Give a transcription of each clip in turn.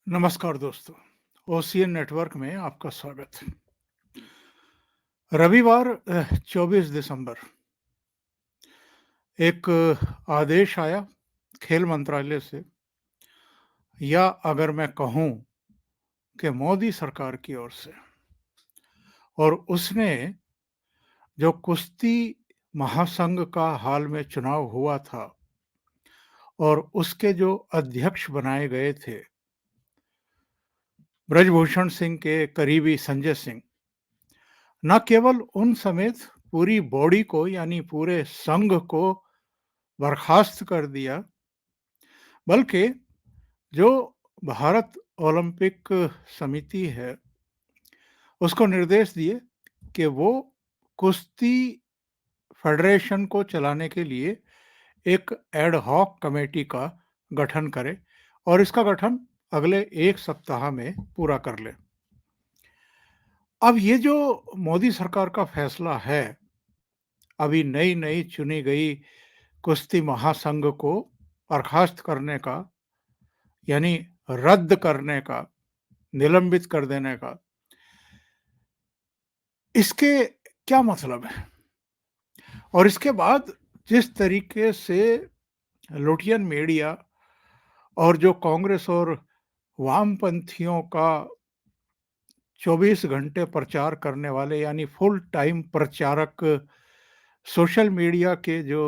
नमस्कार दोस्तों, ocean network में आपका स्वागत। रविवार 24 दिसंबर एक आदेश आया खेल मंत्रालय से, या अगर मैं कहूँ कि मोदी सरकार की ओर से, और उसने जो कुश्ती महासंघ का हाल में चुनाव हुआ था और उसके जो अध्यक्ष बनाए गए थे ब्रजभूषण सिंह के करीबी संजय सिंह, न केवल उन समेत पूरी बॉडी को यानी पूरे संघ को बर्खास्त कर दिया, बल्कि जो भारत ओलंपिक समिति है उसको निर्देश दिए कि वो कुश्ती फेडरेशन को चलाने के लिए एक एड हॉक कमेटी का गठन करे और इसका गठन अगले एक सप्ताह में पूरा कर ले। अब ये जो मोदी सरकार का फैसला है, अभी नई नई चुनी गई कुश्ती महासंघ को बर्खास्त करने का, यानी रद्द करने का, निलंबित कर देने का, इसके क्या मतलब है? और इसके बाद जिस तरीके से लुटियन मीडिया और जो कांग्रेस और वामपंथियों का 24 घंटे प्रचार करने वाले यानी फुल टाइम प्रचारक सोशल मीडिया के जो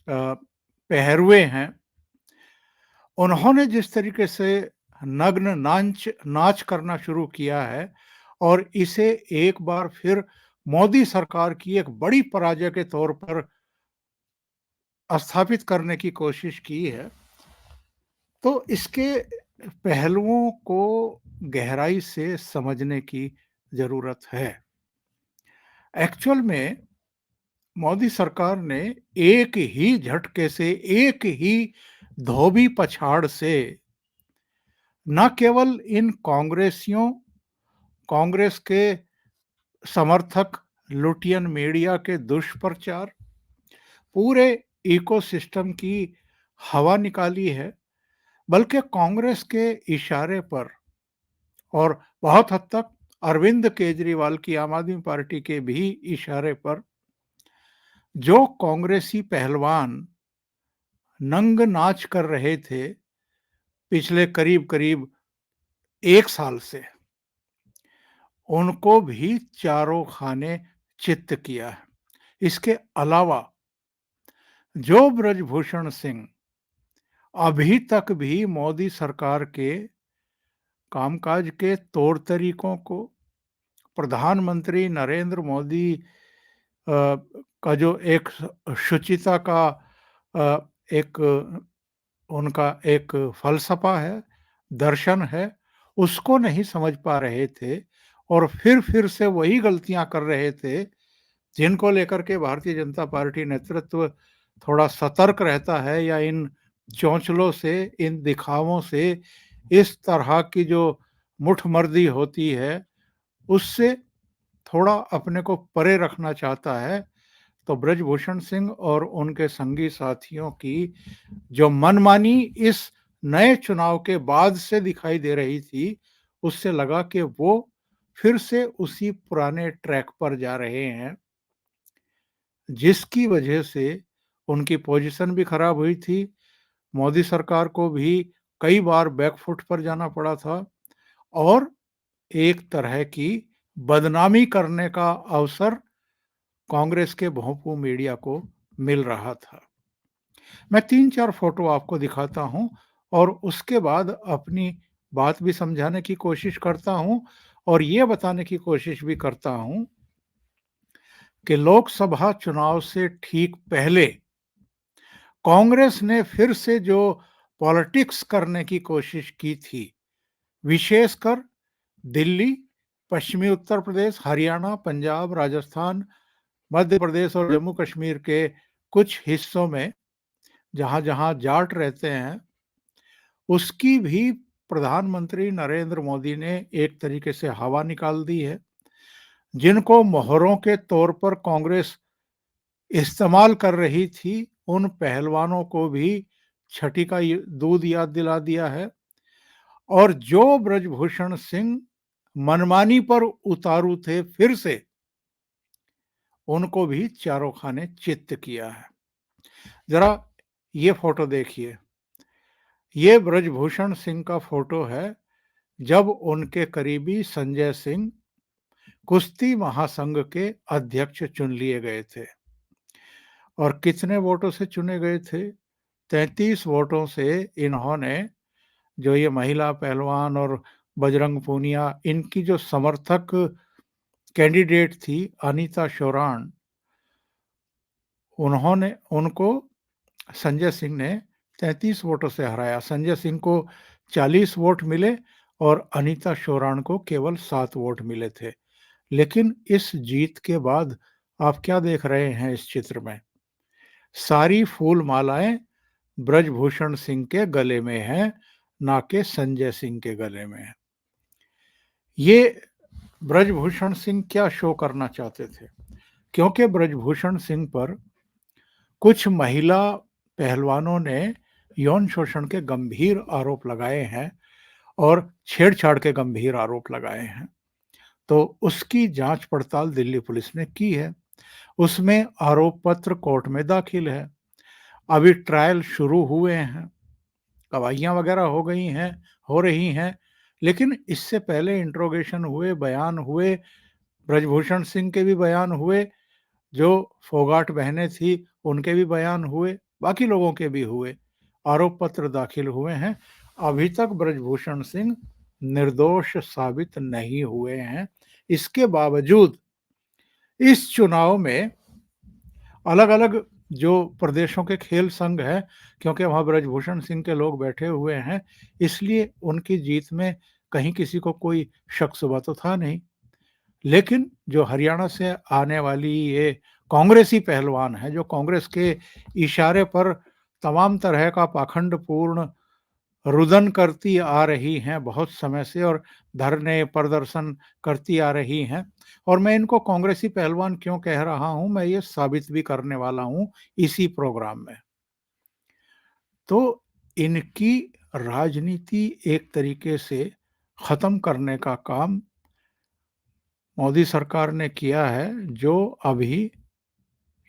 पहरुए हैं, उन्होंने जिस तरीके से नग्न नाच नाच करना शुरू किया है और इसे एक बार फिर मोदी सरकार की एक बड़ी पराजय के तौर पर स्थापित करने की कोशिश की है, तो इसके पहलुओं को गहराई से समझने की जरूरत है। एक्चुअल में मोदी सरकार ने एक ही झटके से, एक ही धोबी पछाड़ से न केवल इन कांग्रेसियों, कांग्रेस के समर्थक, लुटियन मीडिया के दुष्प्रचार, पूरे इकोसिस्टम की हवा निकाली है, बल्कि कांग्रेस के इशारे पर और बहुत हद तक अरविंद केजरीवाल की आम आदमी पार्टी के भी इशारे पर जो कांग्रेसी पहलवान नंग नाच कर रहे थे पिछले करीब करीब एक साल से, उनको भी चारों खाने चित्त किया है। इसके अलावा जो ब्रजभूषण सिंह अभी तक भी मोदी सरकार के कामकाज के तौर तरीकों को, प्रधानमंत्री नरेंद्र मोदी का जो एक शुचिता का एक उनका एक फलसफा है, दर्शन है, उसको नहीं समझ पा रहे थे और फिर से वही गलतियां कर रहे थे जिनको लेकर के भारतीय जनता पार्टी नेतृत्व थोड़ा सतर्क रहता है, या इन चौंचलों से, इन दिखावों से, इस तरह की जो मुठमर्दी होती है उससे थोड़ा अपने को परे रखना चाहता है। तो ब्रजभूषण सिंह और उनके संगी साथियों की जो मनमानी इस नए चुनाव के बाद से दिखाई दे रही थी, उससे लगा कि वो फिर से उसी पुराने ट्रैक पर जा रहे हैं, जिसकी वजह से उनकी पोजीशन भी खराब हुई थी। मोदी सरकार को भी कई बार बैकफुट पर जाना पड़ा था और एक तरह की बदनामी करने का अवसर कांग्रेस के भोंपू मीडिया को मिल रहा था। मैं 3-4 फोटो आपको दिखाता हूं और उसके बाद अपनी बात भी समझाने की कोशिश करता हूं और ये बताने की कोशिश भी करता हूं कि लोकसभा चुनाव से ठीक पहले कांग्रेस ने फिर से जो पॉलिटिक्स करने की कोशिश की थी, विशेषकर दिल्ली, पश्चिमी उत्तर प्रदेश, हरियाणा, पंजाब, राजस्थान, मध्य प्रदेश और जम्मू कश्मीर के कुछ हिस्सों में जहां जहां जाट रहते हैं, उसकी भी प्रधानमंत्री नरेंद्र मोदी ने एक तरीके से हवा निकाल दी है। जिनको मोहरों के तौर पर कांग्रेस इस्तेमाल कर रही थी, उन पहलवानों को भी छठी का दूध याद दिला दिया है और जो ब्रजभूषण सिंह मनमानी पर उतारू थे फिर से, उनको भी चारों खाने चित्त किया है। जरा ये फोटो देखिए। ये ब्रजभूषण सिंह का फोटो है जब उनके करीबी संजय सिंह कुश्ती महासंघ के अध्यक्ष चुन लिए गए थे। और कितने वोटों से चुने गए थे? 33 वोटों से इन्होंने, जो ये महिला पहलवान और बजरंग पूनिया, इनकी जो समर्थक कैंडिडेट थी अनीता शोराण, उन्होंने उनको संजय सिंह ने 33 वोटों से हराया। संजय सिंह को 40 वोट मिले और अनीता शोराण को केवल 7 वोट मिले थे। लेकिन इस जीत के बाद आप क्या देख रहे हैं इस चित्र में? सारी फूल मालाएं ब्रजभूषण सिंह के गले में हैं, ना कि संजय सिंह के गले में है। ये ब्रजभूषण सिंह क्या शो करना चाहते थे? क्योंकि ब्रजभूषण सिंह पर कुछ महिला पहलवानों ने यौन शोषण के गंभीर आरोप लगाए हैं और छेड़छाड़ के गंभीर आरोप लगाए हैं। तो उसकी जांच पड़ताल दिल्ली पुलिस ने की है। उसमें आरोप पत्र कोर्ट में दाखिल है। अभी ट्रायल शुरू हुए हैं, गवाहियां वगैरह हो गई हैं, हो रही हैं, लेकिन इससे पहले इंट्रोगेशन हुए, बयान हुए, ब्रजभूषण सिंह के भी बयान हुए, जो फोगाट बहनें थी उनके भी बयान हुए, बाकी लोगों के भी हुए, आरोप पत्र दाखिल हुए हैं। अभी तक ब्रजभूषण सिंह निर्दोष साबित नहीं हुए हैं। इसके बावजूद इस चुनाव में अलग अलग जो प्रदेशों के खेल संघ है, क्योंकि वहां ब्रजभूषण सिंह के लोग बैठे हुए हैं, इसलिए उनकी जीत में कहीं किसी को कोई शक शुबा तो था नहीं। लेकिन जो हरियाणा से आने वाली ये कांग्रेसी पहलवान है, जो कांग्रेस के इशारे पर तमाम तरह का पाखंडपूर्ण रुदन करती आ रही हैं बहुत समय से, और धरने प्रदर्शन करती आ रही हैं। और मैं इनको कांग्रेसी पहलवान क्यों कह रहा हूं, मैं ये साबित भी करने वाला हूं इसी प्रोग्राम में। तो इनकी राजनीति एक तरीके से खत्म करने का काम मोदी सरकार ने किया है, जो अभी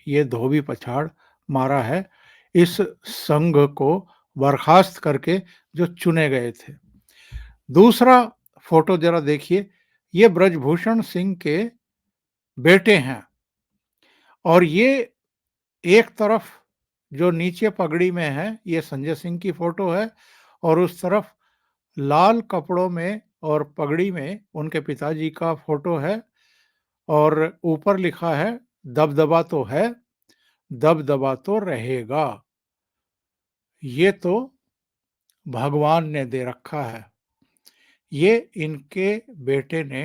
ये धोबी पछाड़ मारा है इस संघ को बर्खास्त करके जो चुने गए थे। दूसरा फोटो जरा देखिए। ये ब्रजभूषण सिंह के बेटे हैं, और ये एक तरफ जो नीचे पगड़ी में है ये संजय सिंह की फोटो है, और उस तरफ लाल कपड़ों में और पगड़ी में उनके पिताजी का फोटो है, और ऊपर लिखा है दबदबा तो है, दबदबा तो रहेगा। ये तो भगवान ने दे रखा है। ये इनके बेटे ने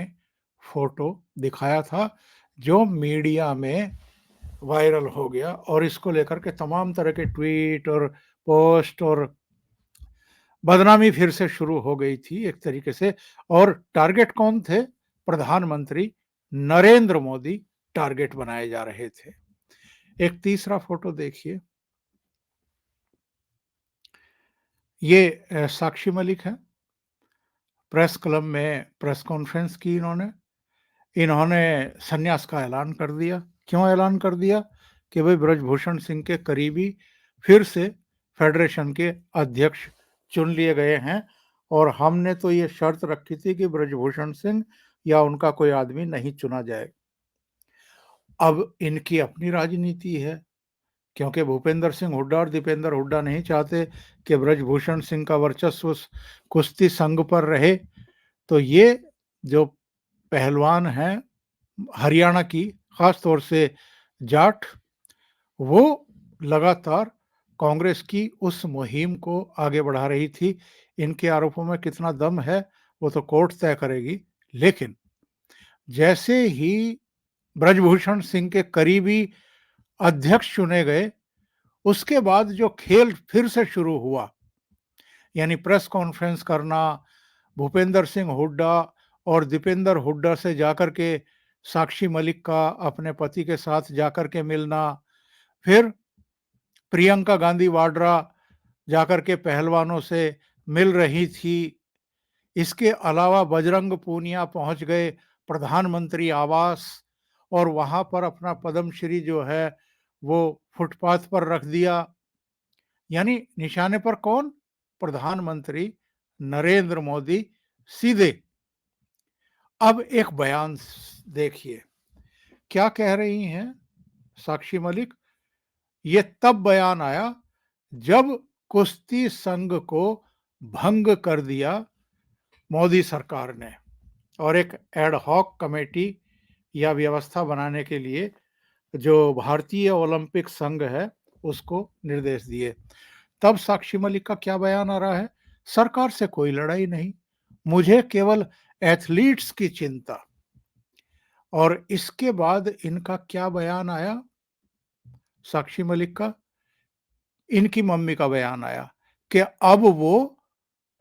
फोटो दिखाया था, जो मीडिया में वायरल हो गया, और इसको लेकर के तमाम तरह के ट्वीट और पोस्ट और बदनामी फिर से शुरू हो गई थी एक तरीके से। और टारगेट कौन थे? प्रधानमंत्री नरेंद्र मोदी टारगेट बनाए जा रहे थे। एक तीसरा फोटो देखिए। ये साक्षी मलिक है। प्रेस क्लब में प्रेस कॉन्फ्रेंस की इन्होंने। इन्होंने संन्यास का ऐलान कर दिया। क्यों ऐलान कर दिया? कि भाई ब्रजभूषण सिंह के करीबी फिर से फेडरेशन के अध्यक्ष चुन लिए गए हैं, और हमने तो ये शर्त रखी थी कि ब्रजभूषण सिंह या उनका कोई आदमी नहीं चुना जाए। अब इनकी अपनी राजनीति है, क्योंकि भूपेंद्र सिंह हुड्डा और दीपेंद्र हुड्डा नहीं चाहते कि ब्रजभूषण सिंह का वर्चस्व उस कुश्ती संघ पर रहे। तो ये जो पहलवान हैं हरियाणा की, खास तौर से जाट, वो लगातार कांग्रेस की उस मुहिम को आगे बढ़ा रही थी। इनके आरोपों में कितना दम है वो तो कोर्ट तय करेगी। लेकिन जैसे ही ब्रजभूषण सिंह के करीबी अध्यक्ष चुने गए, उसके बाद जो खेल फिर से शुरू हुआ, यानी प्रेस कॉन्फ्रेंस करना, भूपेंद्र सिंह हुड्डा और दीपेंद्र हुड्डा से जाकर के साक्षी मलिक का अपने पति के साथ जाकर के मिलना, फिर प्रियंका गांधी वाड्रा जाकर के पहलवानों से मिल रही थी, इसके अलावा बजरंग पूनिया पहुंच गए प्रधानमंत्री आवास और वहां पर अपना पद्मश्री जो है वो फुटपाथ पर रख दिया। यानी निशाने पर कौन? प्रधानमंत्री नरेंद्र मोदी सीधे। अब एक बयान देखिए, क्या कह रही हैं साक्षी मलिक। ये तब बयान आया जब कुश्ती संघ को भंग कर दिया मोदी सरकार ने और एक एड हॉक कमेटी या व्यवस्था बनाने के लिए जो भारतीय ओलंपिक संघ है उसको निर्देश दिए। तब साक्षी मलिक का क्या बयान आ रहा है? सरकार से कोई लड़ाई नहीं, मुझे केवल एथलीट्स की चिंता। और इसके बाद इनका क्या बयान आया साक्षी मलिक का? इनकी मम्मी का बयान आया कि अब वो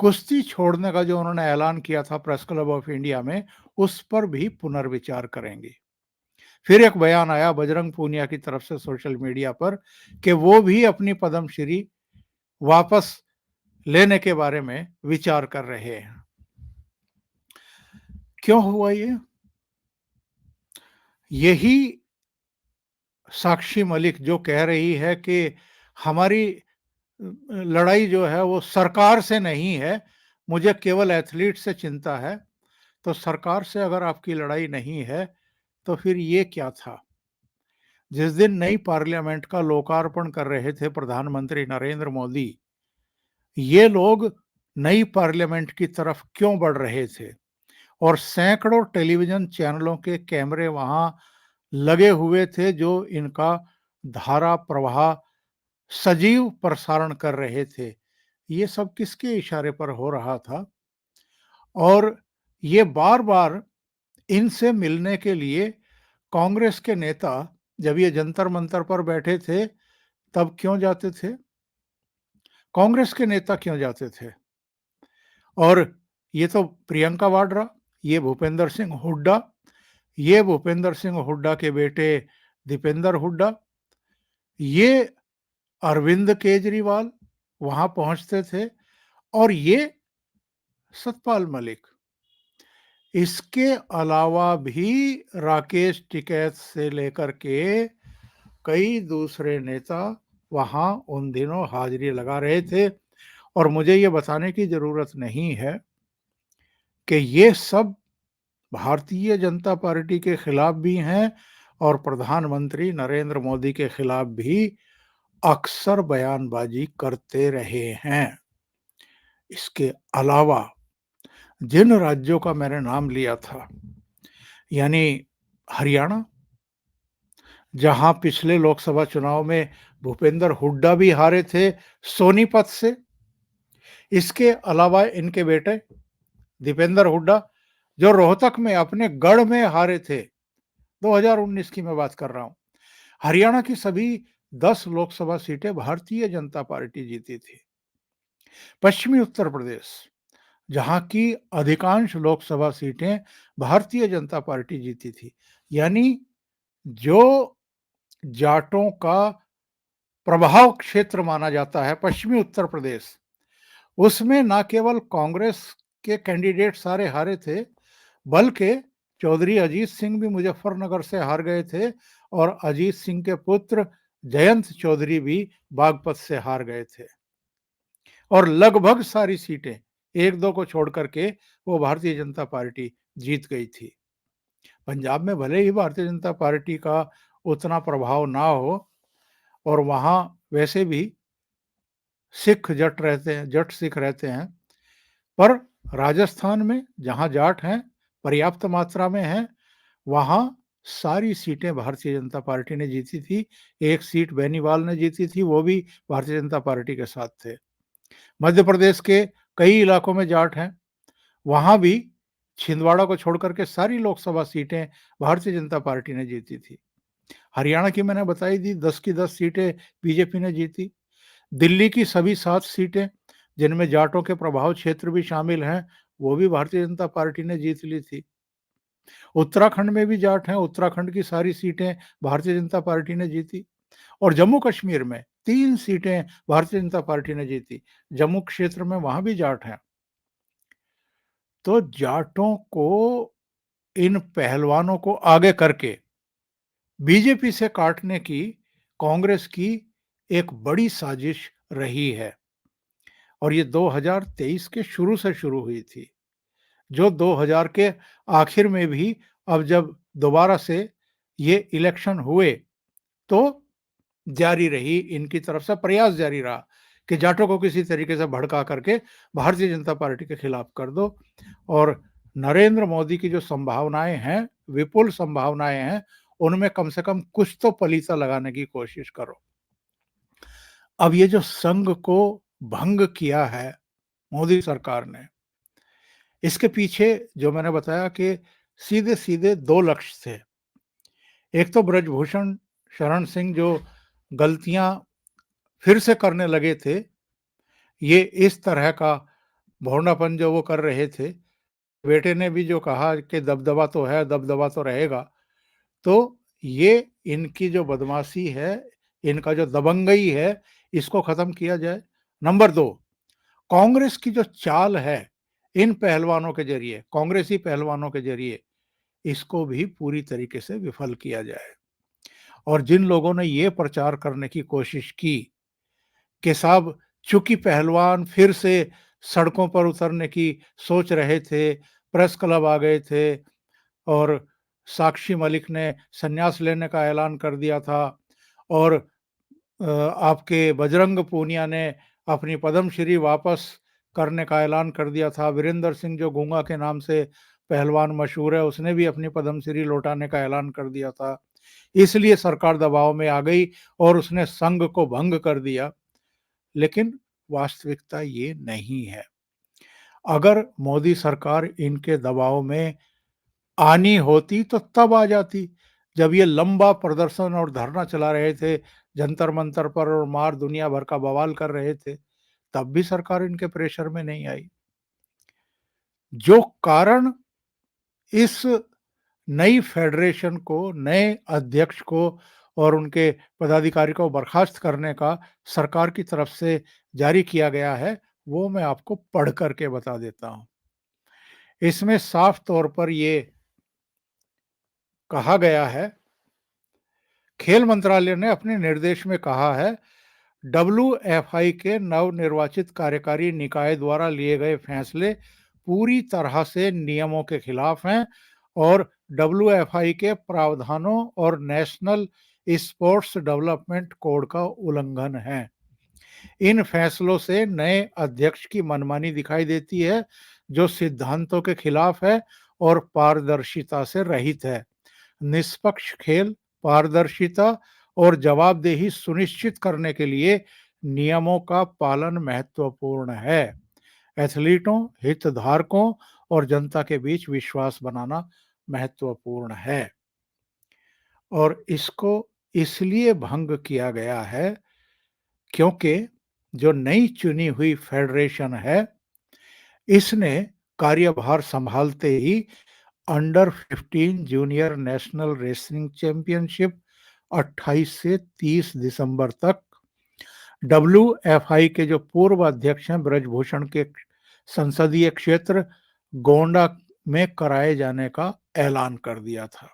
कुश्ती छोड़ने का जो उन्होंने ऐलान किया था प्रेस क्लब ऑफ इंडिया में, उस पर भी पुनर्विचार करेंगे। फिर एक बयान आया बजरंग पूनिया की तरफ से सोशल मीडिया पर कि वो भी अपनी पद्मश्री वापस लेने के बारे में विचार कर रहे हैं। क्यों हुआ ये? यही साक्षी मलिक जो कह रही है कि हमारी लड़ाई जो है वो सरकार से नहीं है, मुझे केवल एथलीट से चिंता है। तो सरकार से अगर आपकी लड़ाई नहीं है तो फिर ये क्या था? जिस दिन नई पार्लियामेंट का लोकार्पण कर रहे थे प्रधानमंत्री नरेंद्र मोदी, ये लोग नई पार्लियामेंट की तरफ क्यों बढ़ रहे थे? और सैकड़ों टेलीविजन चैनलों के कैमरे वहां लगे हुए थे जो इनका धारा प्रवाह सजीव प्रसारण कर रहे थे। ये सब किसके इशारे पर हो रहा था? और ये बार बार इनसे मिलने के लिए कांग्रेस के नेता जब ये जंतर मंतर पर बैठे थे तब क्यों जाते थे? कांग्रेस के नेता क्यों जाते थे? और ये तो प्रियंका वाड्रा, ये भूपेंद्र सिंह हुड्डा, ये भूपेंद्र सिंह हुड्डा के बेटे दीपेंद्र हुड्डा, ये अरविंद केजरीवाल वहां पहुंचते थे और ये सतपाल मलिक। इसके अलावा भी राकेश टिकैत से लेकर के कई दूसरे नेता वहां उन दिनों हाजिरी लगा रहे थे। और मुझे ये बताने की जरूरत नहीं है कि ये सब भारतीय जनता पार्टी के खिलाफ भी हैं और प्रधानमंत्री नरेंद्र मोदी के खिलाफ भी अक्सर बयानबाजी करते रहे हैं। इसके अलावा जिन राज्यों का मैंने नाम लिया था, यानी हरियाणा, जहां पिछले लोकसभा चुनाव में भूपेंद्र हुड्डा भी हारे थे सोनीपत से, इसके अलावा इनके बेटे दीपेंद्र हुड्डा जो रोहतक में अपने गढ़ में हारे थे, 2019 की मैं बात कर रहा हूं। हरियाणा की सभी 10 लोकसभा सीटें भारतीय जनता पार्टी जीती थी। पश्चिमी उत्तर प्रदेश, जहां की अधिकांश लोकसभा सीटें भारतीय जनता पार्टी जीती थी। यानी जो जाटों का प्रभाव क्षेत्र माना जाता है पश्चिमी उत्तर प्रदेश, उसमें ना केवल कांग्रेस के कैंडिडेट सारे हारे थे, बल्कि चौधरी अजीत सिंह भी मुजफ्फरनगर से हार गए थे और अजीत सिंह के पुत्र जयंत चौधरी भी बागपत से हार गए थे। और लगभग सारी सीटें, एक दो को छोड़ करके, वो भारतीय जनता पार्टी जीत गई थी। पंजाब में भले ही भारतीय जनता पार्टी का उतना प्रभाव ना हो और वहां वैसे भी सिख जट रहते हैं, जट सिख रहते हैं, पर राजस्थान में जहां जाट हैं पर्याप्त मात्रा में हैं, वहां सारी सीटें भारतीय जनता पार्टी ने जीती थी। एक सीट बेनीवाल ने जीती थी, वो भी भारतीय जनता पार्टी के साथ थे। मध्य प्रदेश के कई इलाकों में जाट हैं, वहां भी छिंदवाड़ा को छोड़कर के सारी लोकसभा सीटें भारतीय जनता पार्टी ने जीती थी। हरियाणा की मैंने बताई दी, 10 की 10 सीटें बीजेपी ने जीती। दिल्ली की सभी 7 सीटें, जिनमें जाटों के प्रभाव क्षेत्र भी शामिल हैं, वो भी भारतीय जनता पार्टी ने जीत ली थी। उत्तराखंड में भी जाट हैं, उत्तराखंड की सारी सीटें भारतीय जनता पार्टी ने जीती। और जम्मू कश्मीर में 3 सीटें भारतीय जनता पार्टी ने जीती। जम्मू क्षेत्र में वहां भी जाट हैं। तो जाटों को, इन पहलवानों को आगे करके बीजेपी से काटने की कांग्रेस की एक बड़ी साजिश रही है और ये 2023 के शुरू से शुरू हुई थी, जो 2000 के आखिर में भी, अब जब दोबारा से ये इलेक्शन हुए तो जारी रही, इनकी तरफ से प्रयास जारी रहा कि जाटों को किसी तरीके से भड़का करके भारतीय जनता पार्टी के खिलाफ कर दो। और नरेंद्र मोदी की जो संभावनाएं हैं, विपुल संभावनाएं हैं, उनमें कम से कम कुछ तो पलीता लगाने की कोशिश करो। अब ये जो संघ को भंग किया है मोदी सरकार ने, इसके पीछे जो मैंने बताया कि सीधे सीधे दो लक्ष्य थे। एक तो ब्रजभूषण शरण सिंह जो गलतियां फिर से करने लगे थे, ये इस तरह का भोंडापन जो वो कर रहे थे, बेटे ने भी जो कहा कि दबदबा तो है, दबदबा तो रहेगा, तो ये इनकी जो बदमाशी है, इनका जो दबंगई है, इसको खत्म किया जाए। नंबर दो, कांग्रेस की जो चाल है, इन पहलवानों के जरिए, कांग्रेसी पहलवानों के जरिए, इसको भी पूरी तरीके से विफल किया जाए। और जिन लोगों ने ये प्रचार करने की कोशिश की कि साहब चूंकि पहलवान फिर से सड़कों पर उतरने की सोच रहे थे, प्रेस क्लब आ गए थे और साक्षी मलिक ने संन्यास लेने का ऐलान कर दिया था और आपके बजरंग पूनिया ने अपनी पद्मश्री वापस करने का ऐलान कर दिया था। वीरेंद्र सिंह जो गूंगा के नाम से पहलवान मशहूर है, उसने भी अपनी पद्मश्री लौटाने का ऐलान कर दिया था। इसलिए सरकार दबाव में आ गई और उसने संघ को भंग कर दिया। लेकिन वास्तविकता ये नहीं है। अगर मोदी सरकार इनके दबाव में आनी होती तो तब आ जाती, जब ये लंबा प्रदर्शन और धरना चला रहे थे जंतर मंतर पर और मार दुनिया भर का बवाल कर रहे थे, तब भी सरकार इनके प्रेशर में नहीं आई। जो कारण इस नई फेडरेशन को, नए अध्यक्ष को और उनके पदाधिकारी को बर्खास्त करने का सरकार की तरफ से जारी किया गया है, वो मैं आपको पढ़ करके बता देता हूं। इसमें साफ तौर पर ये कहा गया है, खेल मंत्रालय ने अपने निर्देश में कहा है, डब्ल्यूएफआई के नवनिर्वाचित कार्यकारी निकाय द्वारा लिए गए फैसले पूरी तरह से नियमों के खिलाफ हैं और डब्ल्यूएफआई के प्रावधानों और नेशनल स्पोर्ट्स डेवलपमेंट कोड का उल्लंघन है। इन फैसलों से नए अध्यक्ष की मनमानी दिखाई देती है, जो सिद्धांतों के खिलाफ है और पारदर्शिता से रहित है। निष्पक्ष खेल, पारदर्शिता और जवाबदेही सुनिश्चित करने के लिए नियमों का पालन महत्वपूर्ण है। एथलीटों, हितधारकों और जनता के बीच विश्वास बनाना महत्वपूर्ण है और इसको इसलिए भंग किया गया है क्योंकि जो नई चुनी हुई फेडरेशन है, इसने कार्यभार संभालते ही under 15 junior national wrestling championship 28 से 30 दिसंबर तक डब्ल्यूएफआई के जो पूर्व अध्यक्ष हैं ब्रजभूषण के संसदीय क्षेत्र गोंडा में कराए जाने का ऐलान कर दिया था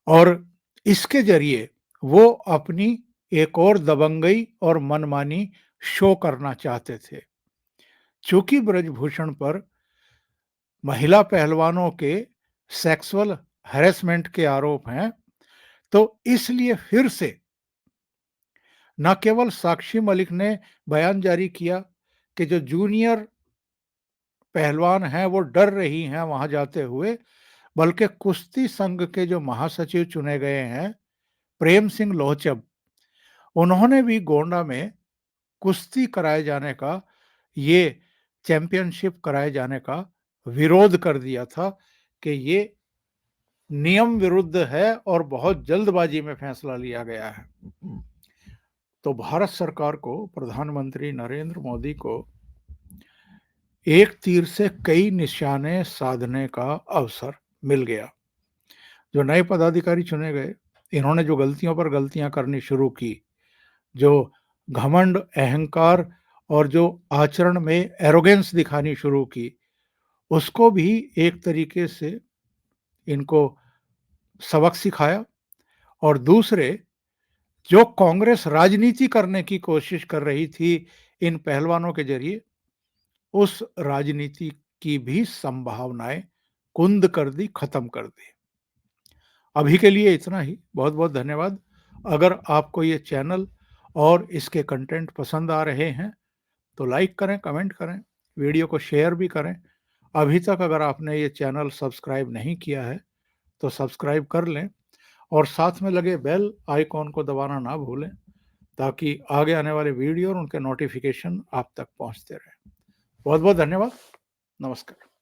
और इसके जरिए वो अपनी एक और दबंगई और मनमानी शो करना चाहते थे। चूंकि ब्रजभूषण पर महिला पहलवानों के सेक्सुअल हैरेसमेंट के आरोप हैं, तो इसलिए फिर से न केवल साक्षी मलिक ने बयान जारी किया कि जो जूनियर पहलवान हैं वो डर रही हैं वहां जाते हुए, बल्कि कुश्ती संघ के जो महासचिव चुने गए हैं प्रेम सिंह लोहचब, उन्होंने भी गोंडा में कुश्ती कराए जाने का, ये चैंपियनशिप कराए जाने का विरोध कर दिया था कि ये नियम विरुद्ध है और बहुत जल्दबाजी में फैसला लिया गया है। तो भारत सरकार को, प्रधानमंत्री नरेंद्र मोदी को एक तीर से कई निशाने साधने का अवसर मिल गया। जो नए पदाधिकारी चुने गए, इन्होंने जो गलतियों पर गलतियां करनी शुरू की, जो घमंड, अहंकार और जो आचरण में एरोगेंस दिखानी शुरू की, उसको भी एक तरीके से इनको सबक सिखाया। और दूसरे, जो कांग्रेस राजनीति करने की कोशिश कर रही थी इन पहलवानों के ज़रिए, उस राजनीति की भी संभावनाएँ कुंद कर दी, खत्म कर दी। अभी के लिए इतना ही। बहुत-बहुत धन्यवाद। अगर आपको ये चैनल और इसके कंटेंट पसंद आ रहे हैं, तो लाइक करें, कमेंट करें, वीडियो को शेयर भी करें। अभी तक अगर आपने ये चैनल सब्सक्राइब नहीं किया है, तो सब्सक्राइब कर लें और साथ में लगे बेल आइकॉन को दबाना ना भूलें, ताकि आगे आने वाले वीडियो और उनके नोटिफ़िकेशन आप तक पहुँचते रहें। बहुत-बहुत धन्यवाद। नमस्कार।